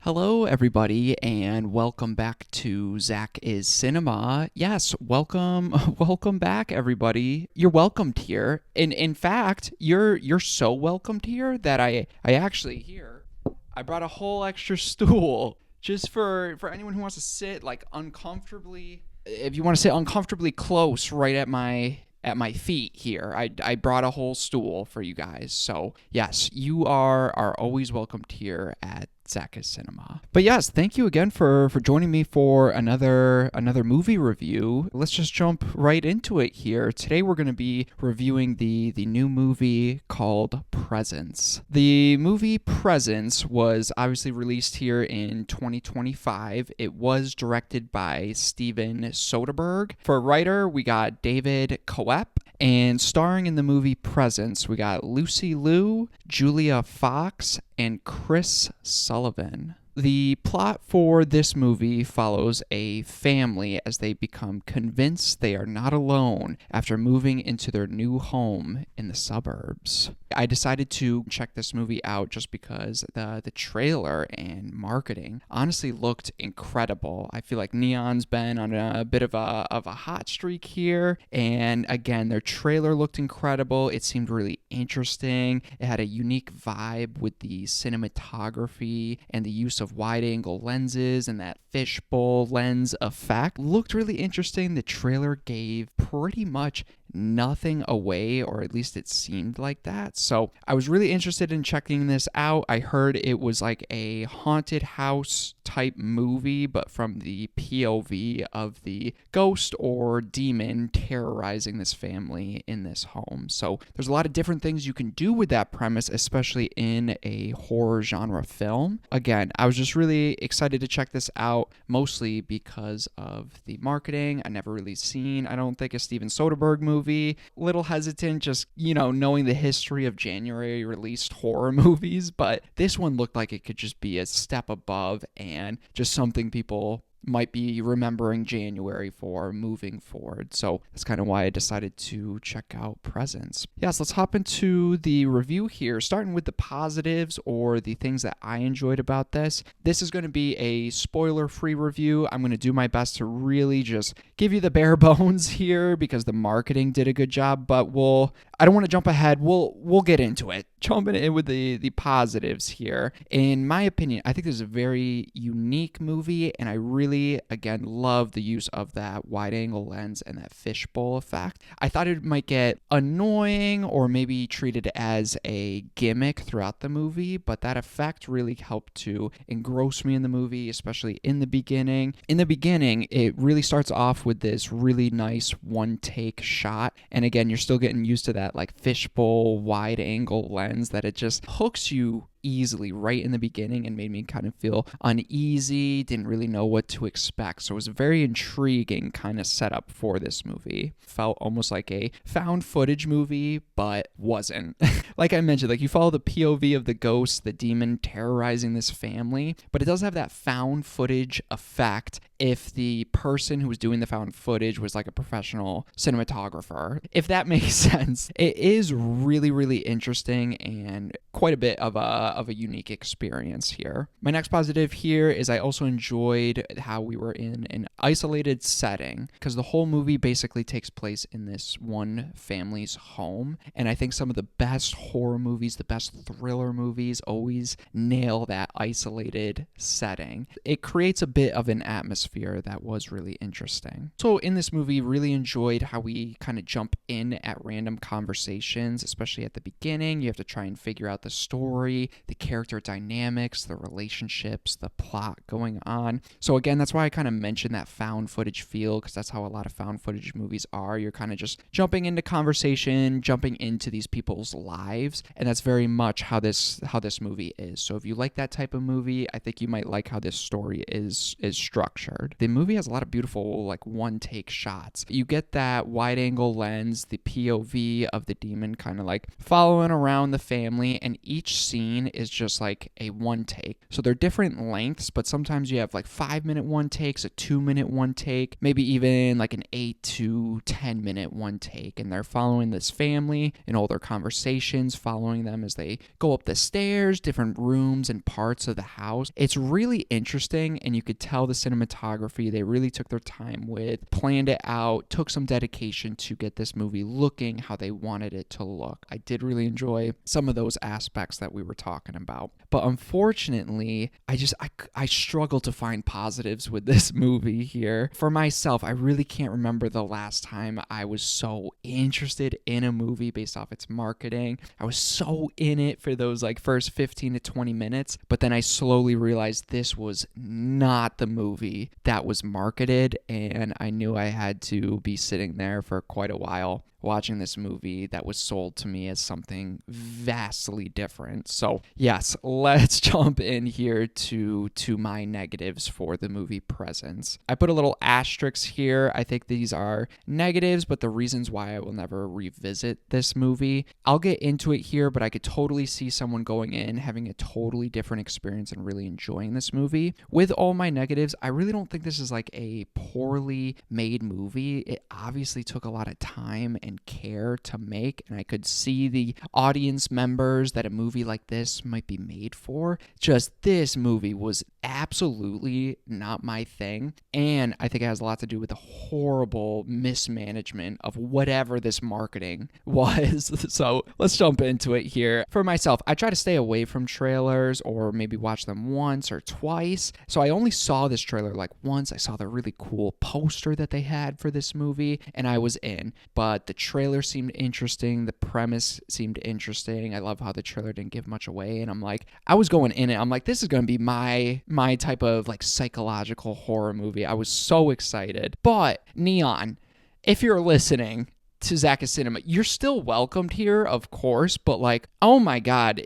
Hello, everybody, and welcome back to ZakIsCinema. Yes, welcome, welcome back, everybody. You're welcomed here. In fact, you're so welcomed here that I actually here I brought a whole extra stool just for anyone who wants to sit like uncomfortably. If you want to sit uncomfortably close, right at my feet here. I brought a whole stool for you guys. So yes, you are always welcomed here at ZakIsCinema. But yes, thank you again for joining me for another movie review. Let's just jump right into it here. Today we're going to be reviewing the new movie called Presence. The movie Presence was obviously released here in 2025. It was directed by Steven Soderbergh. For a writer, we got David Koepp. And starring in the movie Presence, we got Lucy Liu, Julia Fox, and Chris Sullivan. The plot for this movie follows a family as they become convinced they are not alone after moving into their new home in the suburbs. I decided to check this movie out just because the trailer and marketing honestly looked incredible. I feel like Neon's been on a bit of a hot streak here, and again, their trailer looked incredible. It seemed really interesting. It had a unique vibe with the cinematography and the use of wide-angle lenses and that fishbowl lens effect. Looked really interesting. The trailer gave pretty much nothing away, or at least it seemed like that. So I was really interested in checking this out. I heard it was like a haunted house type movie, but from the POV of the ghost or demon terrorizing this family in this home. So there's a lot of different things you can do with that premise, especially in a horror genre film. Again, I was just really excited to check this out, mostly because of the marketing. I never really seen, I don't think, a Steven Soderbergh movie. Little hesitant just, knowing the history of January released horror movies, but this one looked like it could just be a step above and just something people might be remembering January for moving forward. So that's kind of why I decided to check out Presence. Yes, let's hop into the review here, starting with the positives or the things that I enjoyed about this. This is going to be a spoiler-free review. I'm going to do my best to really just give you the bare bones here because the marketing did a good job, but I don't want to jump ahead. We'll get into it. Jumping in with the positives here. In my opinion, I think this is a very unique movie, and I really, again, love the use of that wide-angle lens and that fishbowl effect. I thought it might get annoying or maybe treated as a gimmick throughout the movie, but that effect really helped to engross me in the movie, especially in the beginning. In the beginning, it really starts off with this really nice one-take shot, and again, you're still getting used to that like fishbowl wide-angle lens that it just hooks you easily right in the beginning and made me kind of feel uneasy, didn't really know what to expect. So it was a very intriguing kind of setup for this movie. Felt almost like a found footage movie, but wasn't. Like I mentioned, like you follow the POV of the ghost, the demon terrorizing this family, but it does have that found footage effect if the person who was doing the found footage was like a professional cinematographer, if that makes sense. It is really, really interesting and quite a bit of a unique experience here. My next positive here is I also enjoyed how we were in an isolated setting because the whole movie basically takes place in this one family's home, and I think some of the best horror movies, the best thriller movies always nail that isolated setting. It creates a bit of an atmosphere that was really interesting. So in this movie, really enjoyed how we kind of jump in at random conversations, especially at the beginning. You have to try and figure out the story, the character dynamics, the relationships, the plot going on. So again, that's why I kind of mentioned that found footage feel, because that's how a lot of found footage movies are. You're kind of just jumping into conversation, jumping into these people's lives, and that's very much how this movie is. So if you like that type of movie, I think you might like how this story is structured. The movie has a lot of beautiful like one take shots. You get that wide angle lens, the POV of the demon kind of like following around the family, and each scene is just like a one take. So they're different lengths, but sometimes you have like 5-minute one takes, a 2-minute one take, maybe even like an 8 to 10-minute one take. And they're following this family and all their conversations, following them as they go up the stairs, different rooms and parts of the house. It's really interesting, and you could tell the cinematography, they really took their time with, planned it out, took some dedication to get this movie looking how they wanted it to look. I did really enjoy some of those aspects that we were talking about. But unfortunately, I struggle to find positives with this movie here. For myself, I really can't remember the last time I was so interested in a movie based off its marketing. I was so in it for those like first 15 to 20 minutes, but then I slowly realized this was not the movie that was marketed, and I knew I had to be sitting there for quite a while watching this movie that was sold to me as something vastly different. So yes, let's jump in here to my negatives for the movie Presence. I put a little asterisk here. I think these are negatives, but the reasons why I will never revisit this movie. I'll get into it here, but I could totally see someone going in, having a totally different experience and really enjoying this movie. With all my negatives, I really don't think this is like a poorly made movie. It obviously took a lot of time and care to make, and I could see the audience members that a movie like this might be made for. Just this movie was absolutely not my thing, and I think it has a lot to do with the horrible mismanagement of whatever this marketing was. So let's jump into it here. For myself, I try to stay away from trailers or maybe watch them once or twice. So I only saw this trailer like once. I saw the really cool poster that they had for this movie, and I was in. But the trailer seemed interesting. The premise seemed interesting. I love how the trailer didn't give much away, and I'm like, I was going in it. I'm like, this is going to be my type of like psychological horror movie. I was so excited. But Neon, if you're listening to ZakIsCinema, you're still welcomed here, of course, but like, oh my God,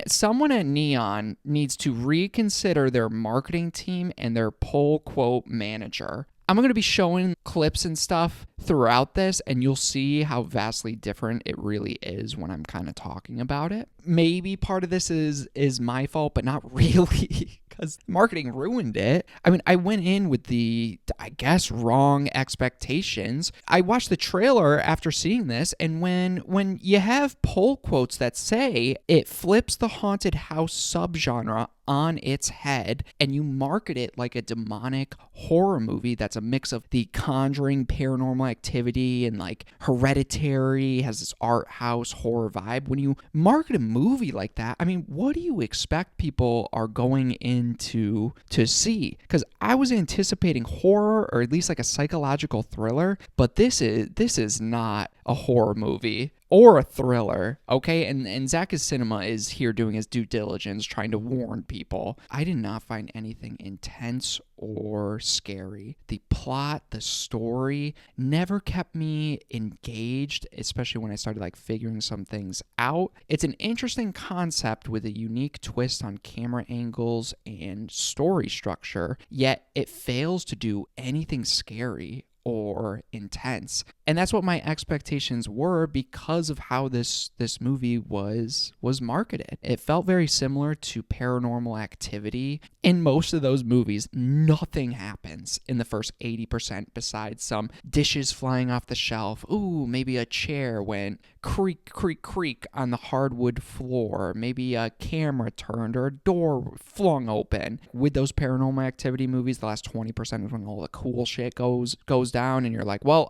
someone at Neon needs to reconsider their marketing team and their pull quote manager. I'm going to be showing clips and stuff throughout this, and you'll see how vastly different it really is when I'm kind of talking about it. Maybe part of this is my fault, but not really, because marketing ruined it. I mean, I went in with the, I guess, wrong expectations. I watched the trailer after seeing this, and when you have pull quotes that say it flips the haunted house subgenre on its head, and you market it like a demonic horror movie that's a mix of The Conjuring, Paranormal Activity, and like Hereditary, has this art house horror vibe. When you market a movie like that, I mean, what do you expect people are going into to see? Because I was anticipating horror, or at least like a psychological thriller, but this is not a horror movie or a thriller, okay? And ZakIsCinema is here doing his due diligence, trying to warn people. I did not find anything intense or scary. The plot, the story never kept me engaged, especially when I started like figuring some things out. It's an interesting concept with a unique twist on camera angles and story structure, yet it fails to do anything scary or intense. And that's what my expectations were because of how this movie was marketed. It felt very similar to Paranormal Activity. In most of those movies, nothing happens in the first 80% besides some dishes flying off the shelf. Ooh, maybe a chair went creak, creak, creak on the hardwood floor. Maybe a camera turned or a door flung open. With those Paranormal Activity movies, the last 20% is when all the cool shit goes down, and you're like, well,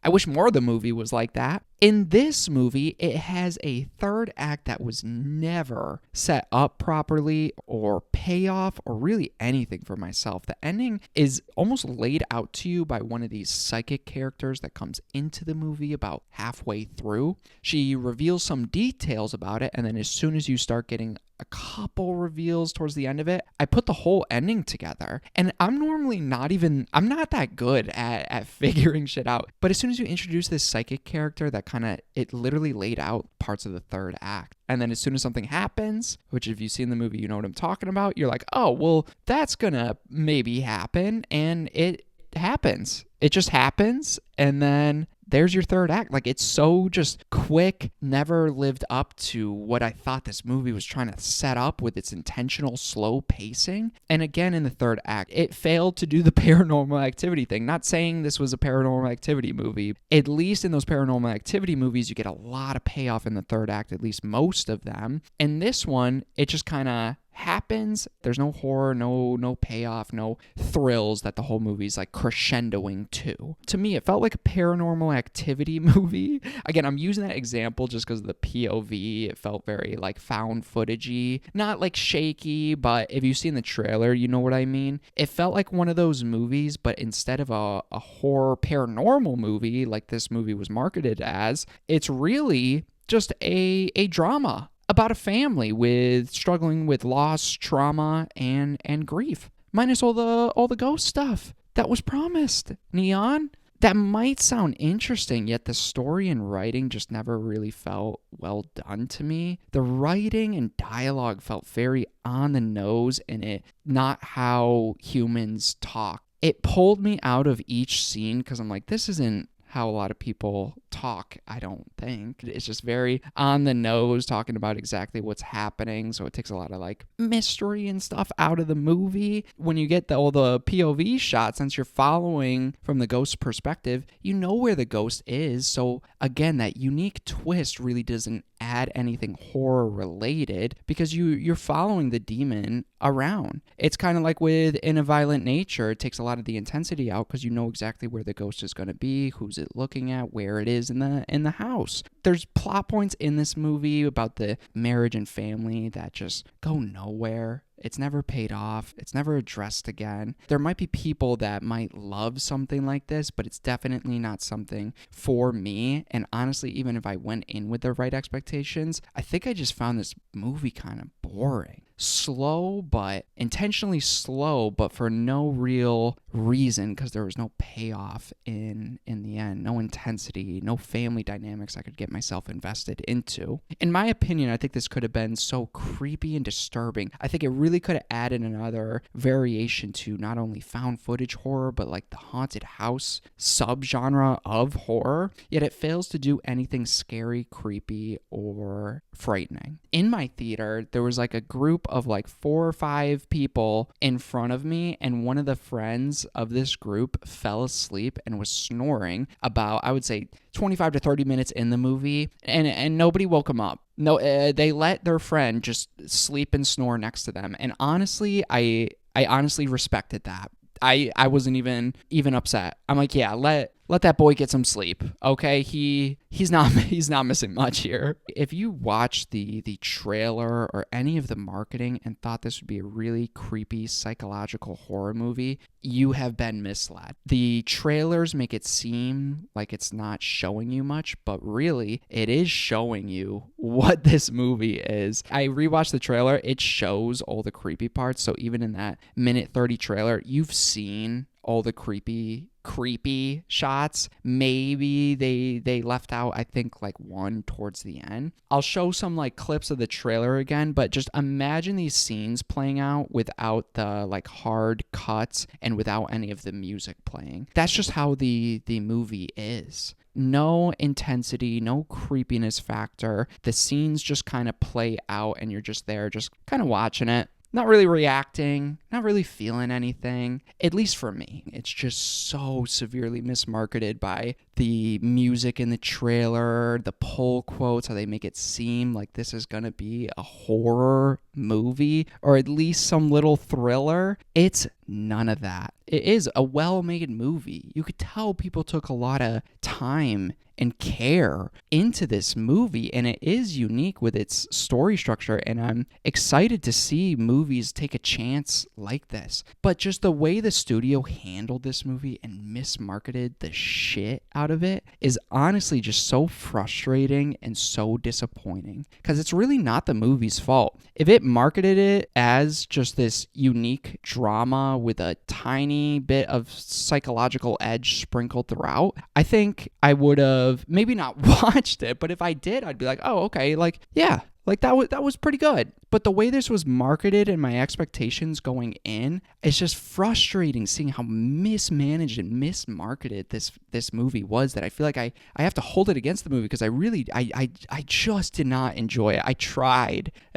I wish more of the movie was like that. In this movie, it has a third act that was never set up properly or payoff or really anything for myself. The ending is almost laid out to you by one of these psychic characters that comes into the movie about halfway through. She reveals some details about it, and then as soon as you start getting a couple reveals towards the end of it, I put the whole ending together. And I'm normally I'm not that good at figuring shit out. But as soon as you introduce this psychic character that it literally laid out parts of the third act. And then as soon as something happens, which if you've seen the movie, you know what I'm talking about, you're like, oh, well, that's gonna maybe happen. And it happens. It just happens, and then there's your third act. Like, it's so just quick, never lived up to what I thought this movie was trying to set up with its intentional slow pacing. And again, in the third act, it failed to do the Paranormal Activity thing. Not saying this was a Paranormal Activity movie. At least in those Paranormal Activity movies, you get a lot of payoff in the third act, at least most of them. And this one, it just kind of happens. There's no horror, no payoff, no thrills that the whole movie's like crescendoing to. To me, it felt like a Paranormal Activity movie. Again, I'm using that example just because of the POV. It felt very like found footagey, not like shaky, but if you've seen the trailer, you know what I mean. It felt like one of those movies, but instead of a horror paranormal movie like this movie was marketed as, it's really just a drama about a family with struggling with loss, trauma, and grief. Minus all the ghost stuff that was promised. Neon? That might sound interesting, yet the story and writing just never really felt well done to me. The writing and dialogue felt very on the nose in it, not how humans talk. It pulled me out of each scene because I'm like, this isn't how a lot of people talk, I don't think. It's just very on the nose, talking about exactly what's happening, so it takes a lot of like mystery and stuff out of the movie. When you get all the POV shots, since you're following from the ghost's perspective, you know where the ghost is, so again, that unique twist really doesn't add anything horror related because you're following the demon around. It's kind of like with In a Violent Nature, it takes a lot of the intensity out because you know exactly where the ghost is going to be, who's it looking at, where it is in the house. There's plot points in this movie about the marriage and family that just go nowhere. It's never paid off. It's never addressed again. There might be people that might love something like this, but it's definitely not something for me. And honestly, even if I went in with the right expectations, I think I just found this movie kind of boring. Slow, but intentionally slow, but for no real reason because there was no payoff in the end. No intensity, no family dynamics I could get myself invested into. In my opinion, I think this could have been so creepy and disturbing. I think it really could have added another variation to not only found footage horror, but like the haunted house subgenre of horror. Yet it fails to do anything scary, creepy, or frightening. In my theater, there was like a group of like 4 or 5 people in front of me, and one of the friends of this group fell asleep and was snoring about, I would say, 25 to 30 minutes in the movie, and nobody woke him up. No, they let their friend just sleep and snore next to them, and honestly, I honestly respected that. I wasn't even upset. I'm like, yeah, let that boy get some sleep. Okay, he's not missing much here. If you watch the trailer or any of the marketing and thought this would be a really creepy psychological horror movie, you have been misled. The trailers make it seem like it's not showing you much, but really it is showing you what this movie is. I rewatched the trailer. It shows all the creepy parts. So even in that minute 30 trailer, you've seen all the creepy shots. Maybe they left out, I think, like one towards the end. I'll show some like clips of the trailer again, but just imagine these scenes playing out without the like hard cuts and without any of the music playing. That's just how the movie is. No intensity, no creepiness factor. The scenes just kind of play out and you're just there, just kind of watching it. Not really reacting, not really feeling anything, at least for me. It's just so severely mismarketed by the music in the trailer, the pull quotes, how they make it seem like this is going to be a horror movie or at least some little thriller. It's none of that. It is a well-made movie. You could tell people took a lot of time and care into this movie, and it is unique with its story structure, and I'm excited to see movies take a chance like this. But just the way the studio handled this movie and mismarketed the shit out of it is honestly just so frustrating and so disappointing, because it's really not the movie's fault. If it marketed it as just this unique drama with a tiny bit of psychological edge sprinkled throughout, I think I would have maybe not watched it, but if I did, I'd be like, oh, okay, like, yeah, Like that was pretty good. But the way this was marketed and my expectations going in, it's just frustrating seeing how mismanaged and mismarketed this movie was, that I feel like I have to hold it against the movie, because I just did not enjoy it. I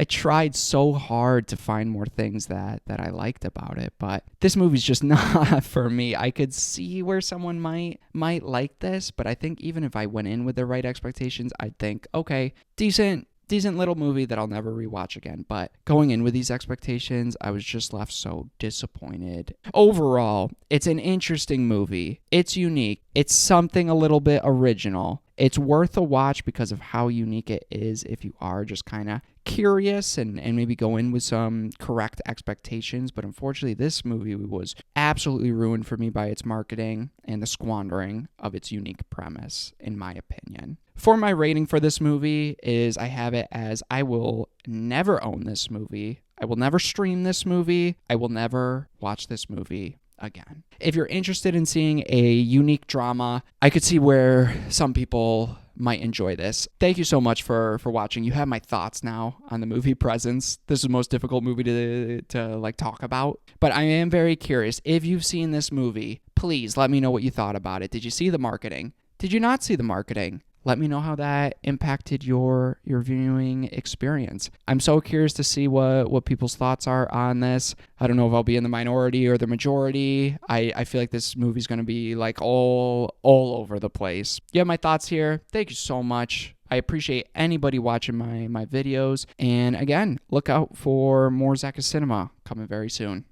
tried so hard to find more things that I liked about it, but this movie's just not for me. I could see where someone might like this, but I think even if I went in with the right expectations, I'd think, okay, decent little movie that I'll never rewatch again. But going in with these expectations, I was just left so disappointed. Overall, it's an interesting movie. It's unique. It's something a little bit original. It's worth a watch because of how unique it is if you are just kind of curious and maybe go in with some correct expectations. But unfortunately, this movie was absolutely ruined for me by its marketing and the squandering of its unique premise, in my opinion. For my rating for this movie is, I have it as, I will never own this movie. I will never stream this movie. I will never watch this movie again. If you're interested in seeing a unique drama, I could see where some people might enjoy this. Thank you so much for watching. You have my thoughts now on the movie Presence. This is the most difficult movie to like talk about, but I am very curious. If you've seen this movie, please let me know what you thought about it. Did you see the marketing? Did you not see the marketing? Let me know how that impacted your viewing experience. I'm so curious to see what people's thoughts are on this. I don't know if I'll be in the minority or the majority. I feel like this movie's going to be like all over the place. You have my thoughts here. Thank you so much. I appreciate anybody watching my videos. And again, look out for more ZakIsCinema coming very soon.